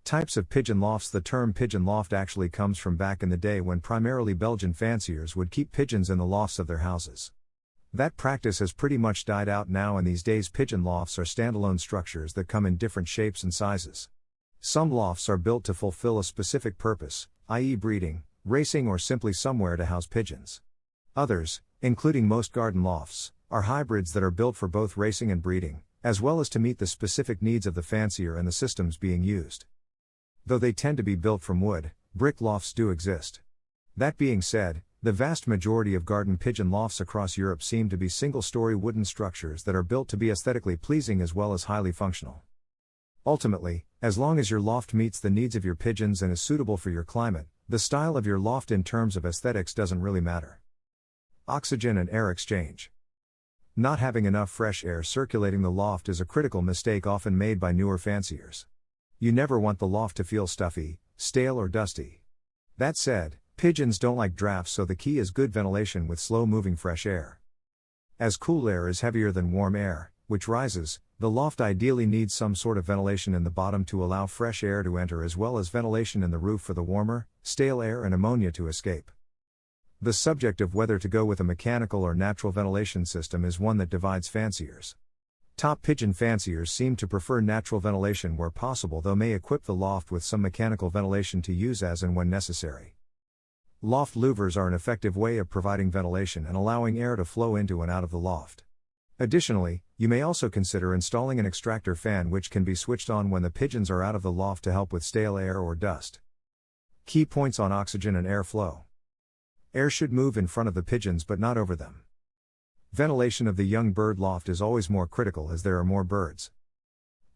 Types of pigeon lofts. The term pigeon loft actually comes from back in the day when primarily Belgian fanciers would keep pigeons in the lofts of their houses. That practice has pretty much died out now, and these days pigeon lofts are standalone structures that come in different shapes and sizes. Some lofts are built to fulfill a specific purpose, i.e. breeding, racing, or simply somewhere to house pigeons. Others, including most garden lofts, are hybrids that are built for both racing and breeding, as well as to meet the specific needs of the fancier and the systems being used. Though they tend to be built from wood, brick lofts do exist. That being said, the vast majority of garden pigeon lofts across Europe seem to be single-story wooden structures that are built to be aesthetically pleasing as well as highly functional. Ultimately, as long as your loft meets the needs of your pigeons and is suitable for your climate, the style of your loft in terms of aesthetics doesn't really matter. Oxygen and air exchange. Not having enough fresh air circulating the loft is a critical mistake often made by newer fanciers. You never want the loft to feel stuffy, stale, or dusty. That said, pigeons don't like drafts, so the key is good ventilation with slow-moving fresh air. As cool air is heavier than warm air, which rises, the loft ideally needs some sort of ventilation in the bottom to allow fresh air to enter, as well as ventilation in the roof for the warmer, stale air and ammonia to escape. The subject of whether to go with a mechanical or natural ventilation system is one that divides fanciers. Top pigeon fanciers seem to prefer natural ventilation where possible, though may equip the loft with some mechanical ventilation to use as and when necessary. Loft louvers are an effective way of providing ventilation and allowing air to flow into and out of the loft. Additionally, you may also consider installing an extractor fan, which can be switched on when the pigeons are out of the loft to help with stale air or dust. Key points on oxygen and air flow. Air should move in front of the pigeons but not over them. Ventilation of the young bird loft is always more critical as there are more birds.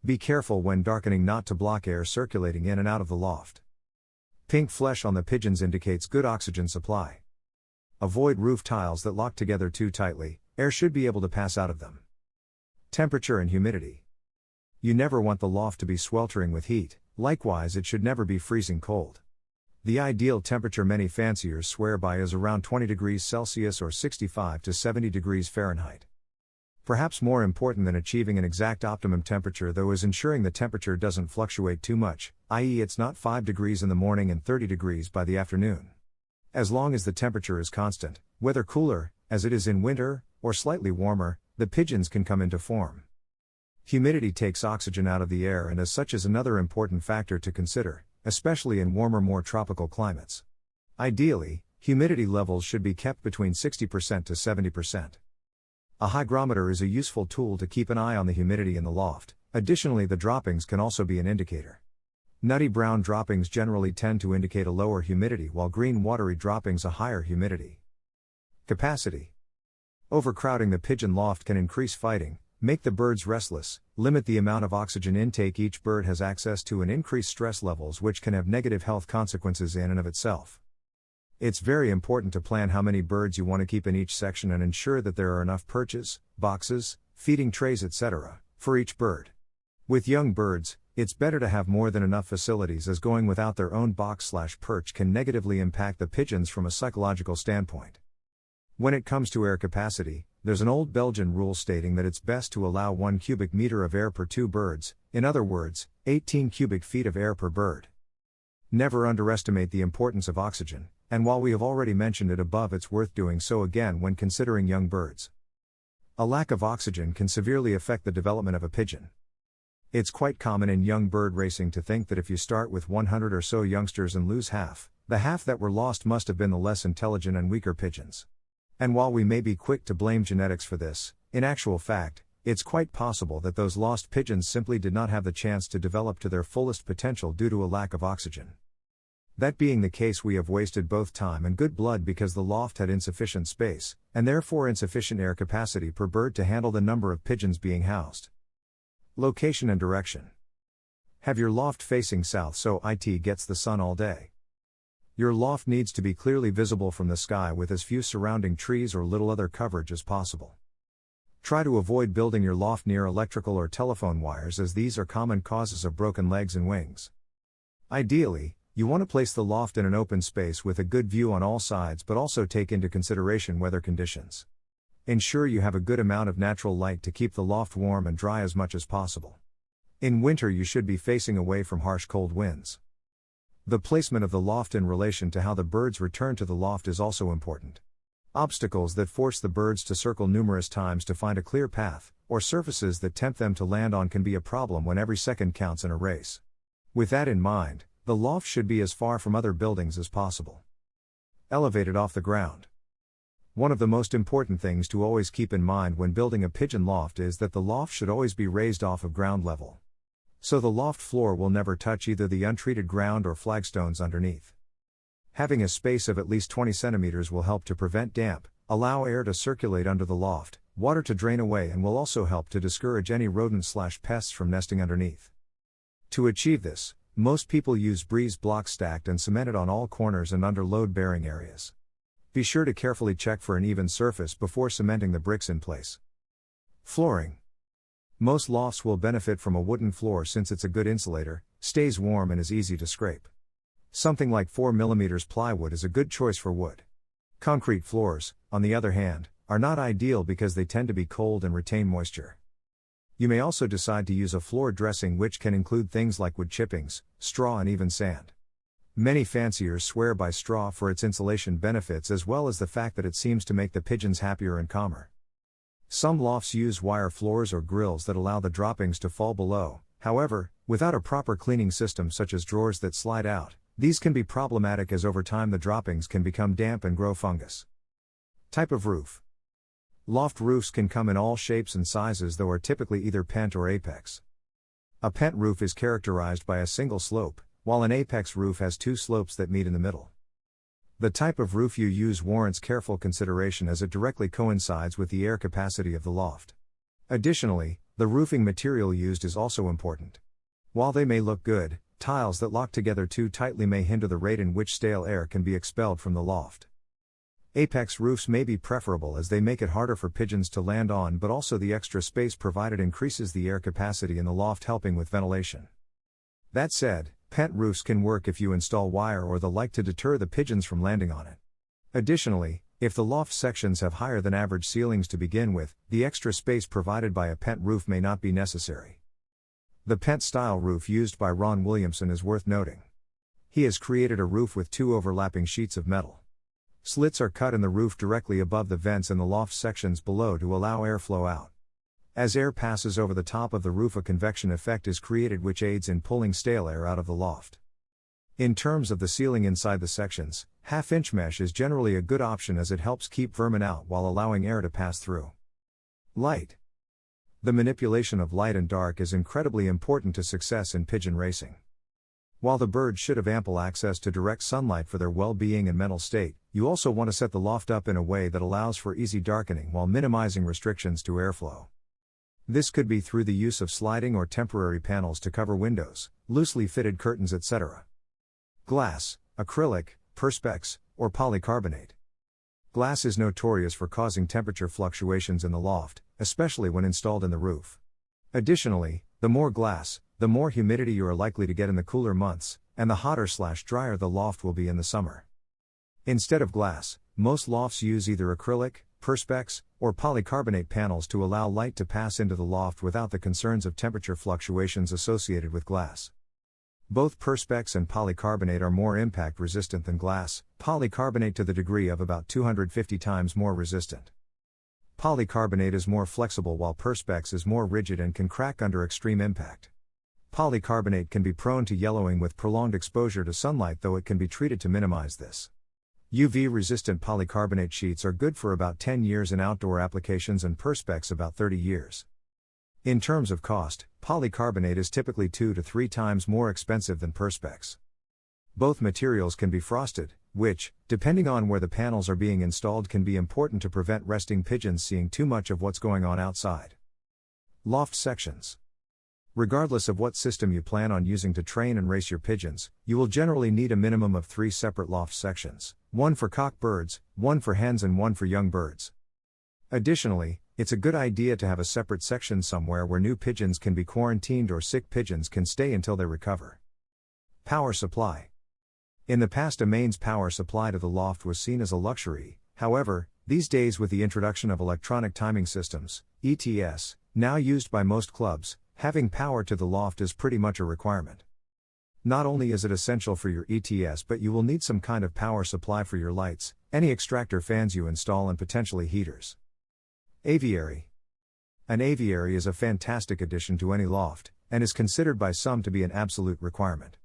Be careful when darkening not to block air circulating in and out of the loft. Pink flesh on the pigeons indicates good oxygen supply. Avoid roof tiles that lock together too tightly, air should be able to pass out of them. Temperature and humidity. You never want the loft to be sweltering with heat, likewise it should never be freezing cold. The ideal temperature many fanciers swear by is around 20 degrees Celsius or 65 to 70 degrees Fahrenheit. Perhaps more important than achieving an exact optimum temperature though is ensuring the temperature doesn't fluctuate too much, i.e. it's not 5 degrees in the morning and 30 degrees by the afternoon. As long as the temperature is constant, whether cooler, as it is in winter, or slightly warmer, the pigeons can come into form. Humidity takes oxygen out of the air and as such is another important factor to consider, especially in warmer, more tropical climates. Ideally, humidity levels should be kept between 60% to 70%. A hygrometer is a useful tool to keep an eye on the humidity in the loft. Additionally, the droppings can also be an indicator. Nutty brown droppings generally tend to indicate a lower humidity, while green watery droppings a higher humidity. Capacity. Overcrowding the pigeon loft can increase fighting, make the birds restless, limit the amount of oxygen intake each bird has access to, and increase stress levels, which can have negative health consequences in and of itself. It's very important to plan how many birds you want to keep in each section and ensure that there are enough perches, boxes, feeding trays, etc., for each bird. With young birds, it's better to have more than enough facilities, as going without their own box/perch can negatively impact the pigeons from a psychological standpoint. When it comes to air capacity, there's an old Belgian rule stating that it's best to allow 1 cubic meter of air per 2 birds, in other words, 18 cubic feet of air per bird. Never underestimate the importance of oxygen, and while we have already mentioned it above, it's worth doing so again when considering young birds. A lack of oxygen can severely affect the development of a pigeon. It's quite common in young bird racing to think that if you start with 100 or so youngsters and lose half, the half that were lost must have been the less intelligent and weaker pigeons. And while we may be quick to blame genetics for this, in actual fact, it's quite possible that those lost pigeons simply did not have the chance to develop to their fullest potential due to a lack of oxygen. That being the case, we have wasted both time and good blood because the loft had insufficient space, and therefore insufficient air capacity per bird to handle the number of pigeons being housed. Location and direction. Have your loft facing south so it gets the sun all day. Your loft needs to be clearly visible from the sky with as few surrounding trees or little other coverage as possible. Try to avoid building your loft near electrical or telephone wires, as these are common causes of broken legs and wings. Ideally, you want to place the loft in an open space with a good view on all sides, but also take into consideration weather conditions. Ensure you have a good amount of natural light to keep the loft warm and dry as much as possible. In winter you should be facing away from harsh cold winds. The placement of the loft in relation to how the birds return to the loft is also important. Obstacles that force the birds to circle numerous times to find a clear path, or surfaces that tempt them to land on can be a problem when every second counts in a race. With that in mind, the loft should be as far from other buildings as possible. Elevated off the ground. One of the most important things to always keep in mind when building a pigeon loft is that the loft should always be raised off of ground level. So the loft floor will never touch either the untreated ground or flagstones underneath. Having a space of at least 20 centimeters will help to prevent damp, allow air to circulate under the loft, water to drain away, and will also help to discourage any rodents/pests from nesting underneath. To achieve this, most people use breeze blocks stacked and cemented on all corners and under load-bearing areas. Be sure to carefully check for an even surface before cementing the bricks in place. Flooring. Most lofts will benefit from a wooden floor since it's a good insulator, stays warm, and is easy to scrape. Something like 4 mm plywood is a good choice for wood. Concrete floors, on the other hand, are not ideal because they tend to be cold and retain moisture. You may also decide to use a floor dressing, which can include things like wood chippings, straw, and even sand. Many fanciers swear by straw for its insulation benefits as well as the fact that it seems to make the pigeons happier and calmer. Some lofts use wire floors or grills that allow the droppings to fall below. However, without a proper cleaning system such as drawers that slide out, these can be problematic as over time the droppings can become damp and grow fungus. Type of roof. Loft roofs can come in all shapes and sizes, though are typically either pent or apex. A pent roof is characterized by a single slope, while an apex roof has two slopes that meet in the middle. The type of roof you use warrants careful consideration as it directly coincides with the air capacity of the loft. Additionally, the roofing material used is also important. While they may look good, tiles that lock together too tightly may hinder the rate in which stale air can be expelled from the loft. Apex roofs may be preferable as they make it harder for pigeons to land on, but also the extra space provided increases the air capacity in the loft, helping with ventilation. That said, pent roofs can work if you install wire or the like to deter the pigeons from landing on it. Additionally, if the loft sections have higher than average ceilings to begin with, the extra space provided by a pent roof may not be necessary. The pent-style roof used by Ron Williamson is worth noting. He has created a roof with two overlapping sheets of metal. Slits are cut in the roof directly above the vents in the loft sections below to allow airflow out. As air passes over the top of the roof, a convection effect is created which aids in pulling stale air out of the loft. In terms of the ceiling inside the sections, half-inch mesh is generally a good option as it helps keep vermin out while allowing air to pass through. Light. The manipulation of light and dark is incredibly important to success in pigeon racing. While the birds should have ample access to direct sunlight for their well-being and mental state, you also want to set the loft up in a way that allows for easy darkening while minimizing restrictions to airflow. This could be through the use of sliding or temporary panels to cover windows, loosely fitted curtains, etc. Glass, acrylic, perspex, or polycarbonate. Glass is notorious for causing temperature fluctuations in the loft, especially when installed in the roof. Additionally, the more glass, the more humidity you are likely to get in the cooler months, and the hotter/drier the loft will be in the summer. Instead of glass, most lofts use either acrylic, perspex, or polycarbonate panels to allow light to pass into the loft without the concerns of temperature fluctuations associated with glass. Both perspex and polycarbonate are more impact resistant than glass, polycarbonate to the degree of about 250 times more resistant. Polycarbonate is more flexible while perspex is more rigid and can crack under extreme impact. Polycarbonate can be prone to yellowing with prolonged exposure to sunlight, though it can be treated to minimize this. UV-resistant polycarbonate sheets are good for about 10 years in outdoor applications and perspex about 30 years. In terms of cost, polycarbonate is typically 2 to 3 times more expensive than perspex. Both materials can be frosted, which, depending on where the panels are being installed, can be important to prevent resting pigeons seeing too much of what's going on outside. Loft sections. Regardless of what system you plan on using to train and race your pigeons, you will generally need a minimum of 3 separate loft sections, one for cock birds, one for hens, and one for young birds. Additionally, it's a good idea to have a separate section somewhere where new pigeons can be quarantined or sick pigeons can stay until they recover. Power supply. In the past, a mains power supply to the loft was seen as a luxury. However, these days, with the introduction of electronic timing systems, ETS, now used by most clubs, Having power to the loft is pretty much a requirement. Not only is it essential for your ETS, but you will need some kind of power supply for your lights, any extractor fans you install, and potentially heaters. Aviary. An aviary is a fantastic addition to any loft, and is considered by some to be an absolute requirement.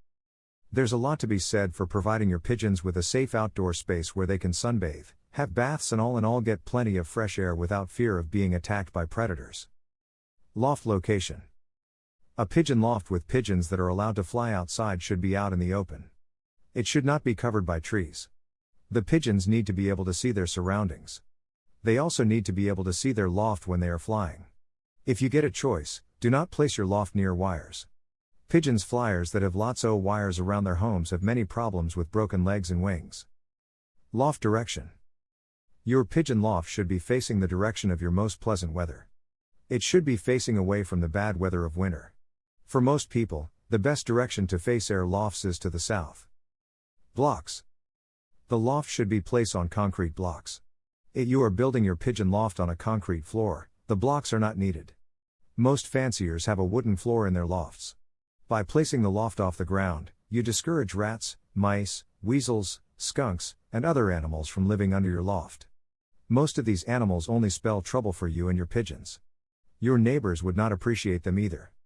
There's a lot to be said for providing your pigeons with a safe outdoor space where they can sunbathe, have baths, and all in all get plenty of fresh air without fear of being attacked by predators. Loft location. A pigeon loft with pigeons that are allowed to fly outside should be out in the open. It should not be covered by trees. The pigeons need to be able to see their surroundings. They also need to be able to see their loft when they are flying. If you get a choice, do not place your loft near wires. Pigeons flyers that have lots of wires around their homes have many problems with broken legs and wings. Loft direction. Your pigeon loft should be facing the direction of your most pleasant weather. It should be facing away from the bad weather of winter. For most people, the best direction to face air lofts is to the south. Blocks. The loft should be placed on concrete blocks. If you are building your pigeon loft on a concrete floor, the blocks are not needed. Most fanciers have a wooden floor in their lofts. By placing the loft off the ground, you discourage rats, mice, weasels, skunks, and other animals from living under your loft. Most of these animals only spell trouble for you and your pigeons. Your neighbors would not appreciate them either.